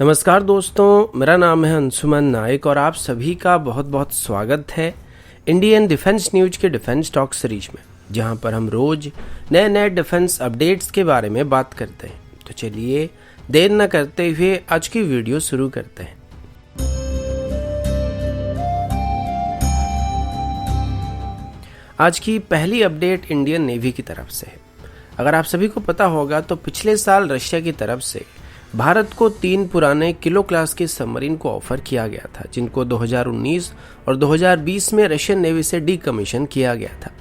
नमस्कार दोस्तों, मेरा नाम है अंशुमन नायक और आप सभी का बहुत बहुत स्वागत है इंडियन डिफेंस न्यूज के डिफेंस टॉक सीरीज में, जहां पर हम रोज नए नए डिफेंस अपडेट्स के बारे में बात करते हैं। तो चलिए देर न करते हुए आज की वीडियो शुरू करते हैं। आज की पहली अपडेट इंडियन नेवी की तरफ से है। अगर आप सभी को पता होगा तो पिछले साल रशिया की तरफ से भारत को 3 पुराने किलो क्लास के सबमरीन को ऑफर किया गया था, जिनको 2019 और 2020 में रशियन नेवी से डीकमीशन किया गया था।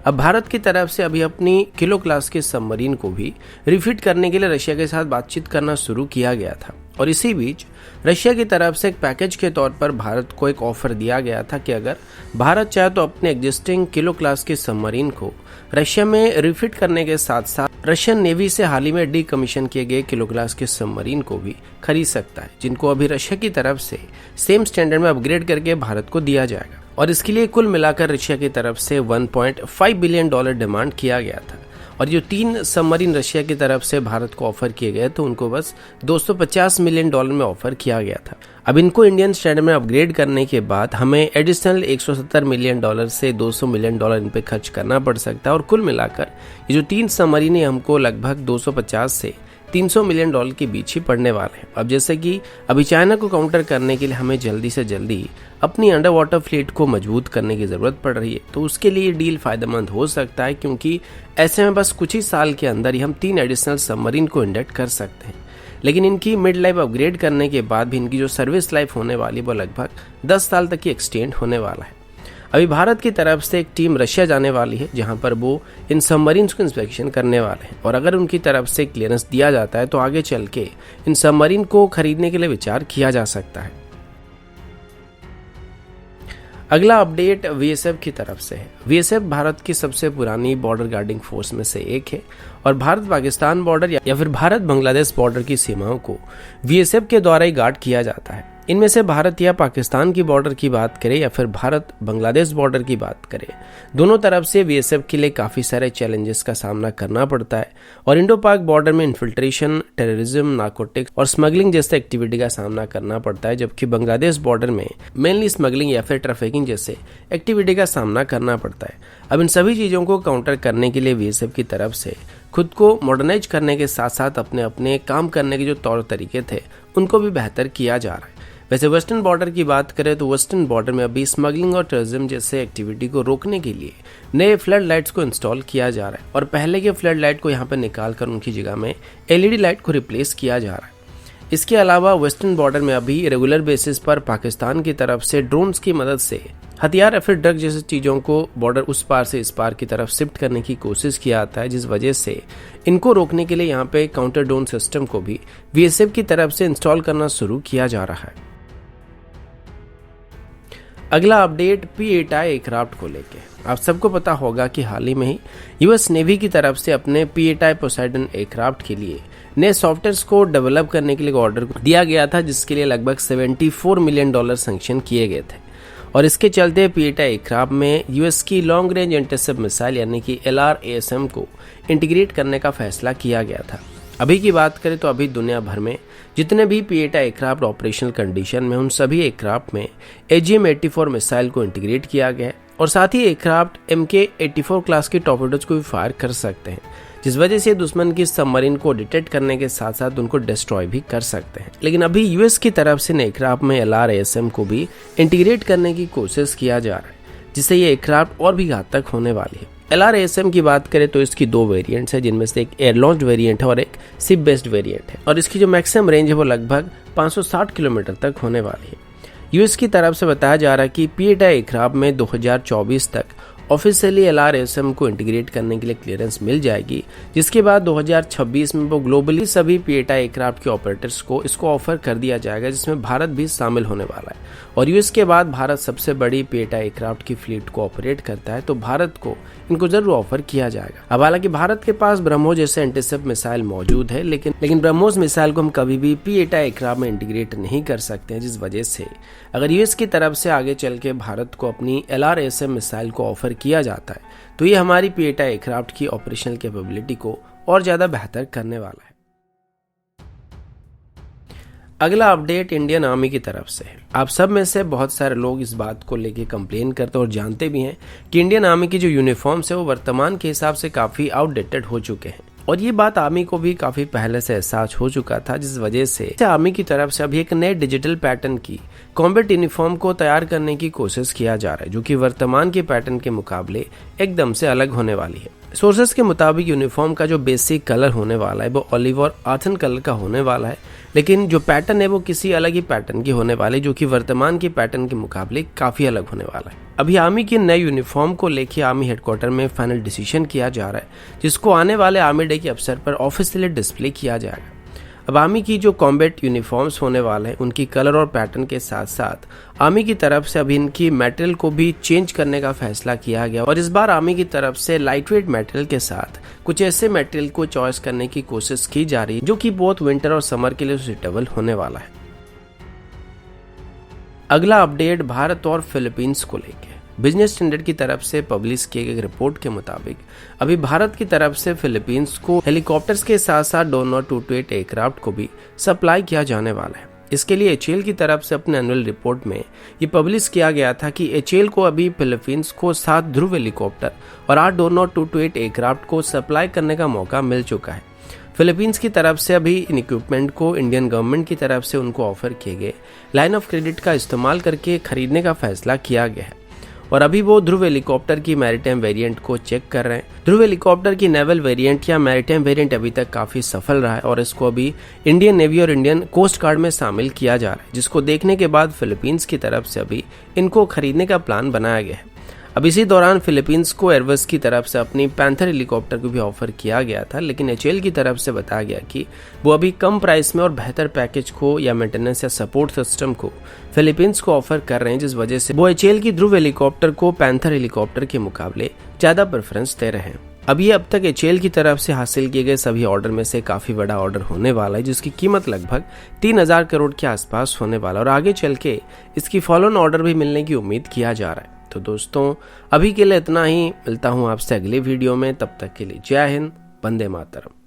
अब भारत की तरफ से अभी अपनी किलो क्लास के सबमरीन को भी रिफिट करने के लिए रशिया के साथ बातचीत करना शुरू किया गया था और इसी बीच रशिया की तरफ से एक पैकेज के तौर पर भारत को एक ऑफर दिया गया था कि अगर भारत चाहे तो अपने एग्जिस्टिंग किलो क्लास के सबमरीन को रशिया में रिफिट करने के साथ साथ रशियन नेवी से हाल ही में डीकमीशन किए गए किलो क्लास के सबमरीन को भी खरीद सकता है, जिनको अभी रशिया की तरफ से सेम स्टैंडर्ड में अपग्रेड करके भारत को दिया जाएगा। और इसके लिए कुल मिलाकर रशिया की तरफ से $1.5 बिलियन डिमांड किया गया था और जो 3 सबमरीन रशिया की तरफ से भारत को ऑफर किए गए तो उनको बस $250 मिलियन में ऑफर किया गया था। अब इनको इंडियन स्टैंडर्ड में अपग्रेड करने के बाद हमें एडिशनल $170 मिलियन से $200 मिलियन इन पे खर्च करना पड़ सकता है और कुल मिलाकर ये जो 3 सबमरीन है हमको लगभग 250 से $300 मिलियन के बीच ही पड़ने वाले हैं। अब जैसे कि अभी चाइना को काउंटर करने के लिए हमें जल्दी से जल्दी अपनी अंडर वाटर फ्लीट को मजबूत करने की ज़रूरत पड़ रही है, तो उसके लिए डील फ़ायदेमंद हो सकता है, क्योंकि ऐसे में बस कुछ ही साल के अंदर ही हम 3 एडिशनल सबमरीन को इंडक्ट कर सकते हैं। लेकिन इनकी मिड लाइफ अपग्रेड करने के बाद भी इनकी जो सर्विस लाइफ होने वाली वो लगभग 10 साल तक ही एक्सटेंड होने वाला है। अभी भारत की तरफ से एक टीम रशिया जाने वाली है, जहां पर वो इन सबमरीन्स को इंस्पेक्शन करने वाले हैं और अगर उनकी तरफ से क्लियरेंस दिया जाता है तो आगे चल के इन सबमरीन को खरीदने के लिए विचार किया जा सकता है। अगला अपडेट वीएसएफ की तरफ से है। वीएसएफ भारत की सबसे पुरानी बॉर्डर गार्डिंग फोर्स में से एक है और भारत पाकिस्तान बॉर्डर या फिर भारत बांग्लादेश बॉर्डर की सीमाओं को वीएसएफ के द्वारा ही गार्ड किया जाता है। इनमें से भारत या पाकिस्तान की बॉर्डर की बात करें या फिर भारत बांग्लादेश बॉर्डर की बात करें, दोनों तरफ से वीएसएफ के लिए काफ़ी सारे चैलेंजेस का सामना करना पड़ता है और इंडो पाक बॉर्डर में इन्फिल्ट्रेशन, टेररिज्म, नार्कोटिक्स और स्मगलिंग जैसे एक्टिविटी का सामना करना पड़ता है, जबकि बांग्लादेश बॉर्डर में मेनली स्मगलिंग या फिर ट्रैफिकिंग जैसे एक्टिविटी का सामना करना पड़ता है। अब इन सभी चीज़ों को काउंटर करने के लिए वीएसएफ की तरफ से खुद को मॉडर्नाइज करने के साथ साथ अपने अपने काम करने के जो तौर तरीके थे उनको भी बेहतर किया जा रहा है। वैसे वेस्टर्न बॉर्डर की बात करें तो वेस्टर्न बॉर्डर में अभी स्मगलिंग और टेररिज्म जैसे एक्टिविटी को रोकने के लिए नए फ्लड लाइट्स को इंस्टॉल किया जा रहा है और पहले के फ्लड लाइट को यहाँ पर निकाल कर उनकी जगह में एलईडी लाइट को रिप्लेस किया जा रहा है। इसके अलावा वेस्टर्न बॉर्डर में अभी रेगुलर बेसिस पर पाकिस्तान की तरफ से ड्रोन्स की मदद से हथियार या फिर ड्रग जैसी चीज़ों को बॉर्डर उस पार से इस पार की तरफ शिफ्ट करने की कोशिश किया जाता है, जिस वजह से इनको रोकने के लिए यहाँ पे काउंटर ड्रोन सिस्टम को भी वीएसएफ की तरफ से इंस्टॉल करना शुरू किया जा रहा है। अगला अपडेट P8I एयरक्राफ्ट को लेके। आप सबको पता होगा कि हाल ही में ही यूएस नेवी की तरफ से अपने P8I पोसाइडन एयरक्राफ्ट के लिए नए सॉफ्टवेयर्स को डेवलप करने के लिए ऑर्डर दिया गया था, जिसके लिए लगभग $74 मिलियन सैंक्शन किए गए थे और इसके चलते P8I एयरक्राफ्ट में यूएस की लॉन्ग रेंज इंटरसेप्ट मिसाइल यानी कि LRASM को इंटीग्रेट करने का फैसला किया गया था। अभी की बात करें तो अभी दुनिया भर में जितने भी P8I एयरक्राफ्ट ऑपरेशनल कंडीशन में उन सभी एयरक्राफ्ट में AGM-84 मिसाइल को इंटीग्रेट किया गया और साथ ही एयरक्राफ्ट MK-84 क्लास के टॉर्पेडोज को भी फायर कर सकते हैं, जिस वजह से दुश्मन की सबमरीन को डिटेक्ट करने के साथ साथ उनको डिस्ट्रॉय भी कर सकते हैं। लेकिन अभी यूएस की तरफ से एयरक्राफ्ट में LRASM को भी इंटीग्रेट करने की कोशिश किया जा रहा है, जिससे ये एयरक्राफ्ट और भी घातक होने वाली है। LRASM की बात करें तो इसकी 2 वेरिएंट्स है, जिनमें से एक एयर लॉन्च्ड वेरिएंट है और एक शिप बेस्ड वेरिएंट है और इसकी जो मैक्सिमम रेंज है वो लगभग 560 किलोमीटर तक होने वाली है। यूएस की तरफ से बताया जा रहा है कि P8I एयरक्राफ्ट में 2024 तक ऑफिशियली LRASM को इंटीग्रेट करने के लिए क्लियरेंस मिल जाएगी, जिसके बाद 2026 में वो ग्लोबली सभी P8I एयरक्राफ्ट के ऑपरेटर्स को इसको ऑफर कर दिया जाएगा, जिसमें भारत भी शामिल होने वाला है और यूएस के बाद भारत सबसे बड़ी P8I एयरक्राफ्ट की फ्लीट को ऑपरेट करता है, तो भारत को इनको जरूर ऑफर किया जाएगा। अब हालांकि भारत के पास ब्रह्मोस जैसे इंटरसेप्ट मिसाइल मौजूद है, लेकिन ब्रह्मोस मिसाइल को हम कभी भी P8I एयरक्राफ्ट में इंटीग्रेट नहीं कर सकते हैं, जिस वजह से अगर यूएस की तरफ से आगे चल के भारत को अपनी LRASM मिसाइल को ऑफर किया जाता है तो ये हमारी P8I एयरक्राफ्ट की ऑपरेशनल कैपेबिलिटी को और ज्यादा बेहतर करने वाला है। अगला अपडेट इंडियन आर्मी की तरफ से है। आप सब में से बहुत सारे लोग इस बात को लेके कंप्लेन करते और जानते भी हैं कि इंडियन आर्मी की जो यूनिफॉर्म्स है वो वर्तमान के हिसाब से काफी आउटडेटेड हो चुके हैं, और ये बात आर्मी को भी काफी पहले से एहसास हो चुका था, जिस वजह से आर्मी की तरफ से अभी एक नए डिजिटल पैटर्न की कॉम्बैट यूनिफॉर्म को तैयार करने की कोशिश किया जा रहा है, जो कि वर्तमान के पैटर्न के मुकाबले एकदम से अलग होने वाली है। सोर्सेस के मुताबिक यूनिफॉर्म का जो बेसिक कलर होने वाला है वो ऑलिव और आर्थन कलर का होने वाला है, लेकिन जो पैटर्न है वो किसी अलग ही पैटर्न की होने वाली, जो कि वर्तमान के पैटर्न के मुकाबले काफी अलग होने वाला है। अभी आर्मी की नए यूनिफॉर्म को लेकर आर्मी हेडक्वार्टर में फाइनल डिसीजन किया जा रहा है, जिसको आने वाले आर्मी डे के अवसर पर ऑफिशियली डिस्प्ले किया जाएगा। अब आर्मी की जो कॉम्बैट यूनिफॉर्म्स होने वाले हैं उनकी कलर और पैटर्न के साथ साथ आर्मी की तरफ से अभी इनकी मटेरियल को भी चेंज करने का फैसला किया गया, और इस बार आर्मी की तरफ से लाइट वेट मटेरियल के साथ कुछ ऐसे मटेरियल को चॉइस करने की कोशिश की जा रही है जो कि बहुत विंटर और समर के लिए सुटेबल होने वाला है। अगला अपडेट भारत और फिलीपींस को लेकर बिजनेस स्टैंडर्ड की तरफ से पब्लिश किए गए रिपोर्ट के मुताबिक अभी भारत की तरफ से फिलीपींस को हेलीकॉप्टर्स के साथ साथ डोनर 228 एयरक्राफ्ट को भी सप्लाई किया जाने वाला है। इसके लिए एचएएल की तरफ से अपने एनुअल रिपोर्ट में ये पब्लिश किया गया था कि एचएएल को अभी फिलीपींस को 7 ध्रुव हेलीकॉप्टर और 8 डोनर 228 एयरक्राफ्ट को सप्लाई करने का मौका मिल चुका है। फिलीपींस की तरफ से अभी इन इक्विपमेंट को इंडियन गवर्नमेंट की तरफ से उनको ऑफर किए गए लाइन ऑफ क्रेडिट का इस्तेमाल करके खरीदने का फैसला किया गया है, और अभी वो ध्रुव हेलीकॉप्टर की मैरीटाइम वेरिएंट को चेक कर रहे हैं। ध्रुव हेलीकॉप्टर की नेवल वेरिएंट या मैरीटाइम वेरिएंट अभी तक काफी सफल रहा है, और इसको अभी इंडियन नेवी और इंडियन कोस्ट गार्ड में शामिल किया जा रहा है, जिसको देखने के बाद फिलीपींस की तरफ से अभी इनको खरीदने का प्लान बनाया गया है। अब इसी दौरान फिलीपींस को एयरबस की तरफ से अपनी पैंथर हेलीकॉप्टर को भी ऑफर किया गया था, लेकिन एचएएल की तरफ से बताया गया कि वो अभी कम प्राइस में और बेहतर पैकेज को या मेंटेनेंस या सपोर्ट सिस्टम को फिलीपींस को ऑफर कर रहे हैं, जिस वजह से वो एचएएल की ध्रुव हेलीकॉप्टर को पैंथर हेलीकॉप्टर के मुकाबले ज्यादा प्रेफरेंस दे रहे हैं। अब तक एचएएल की तरफ से हासिल किए गए सभी ऑर्डर में से काफी बड़ा ऑर्डर होने वाला है, जिसकी कीमत लगभग 3000 करोड़ के आसपास होने वाला है, और आगे चल के इसकी फॉलो ऑन ऑर्डर भी मिलने की उम्मीद किया जा रहा है। तो दोस्तों अभी के लिए इतना ही, मिलता हूं आपसे अगले वीडियो में, तब तक के लिए जय हिंद, वंदे मातरम।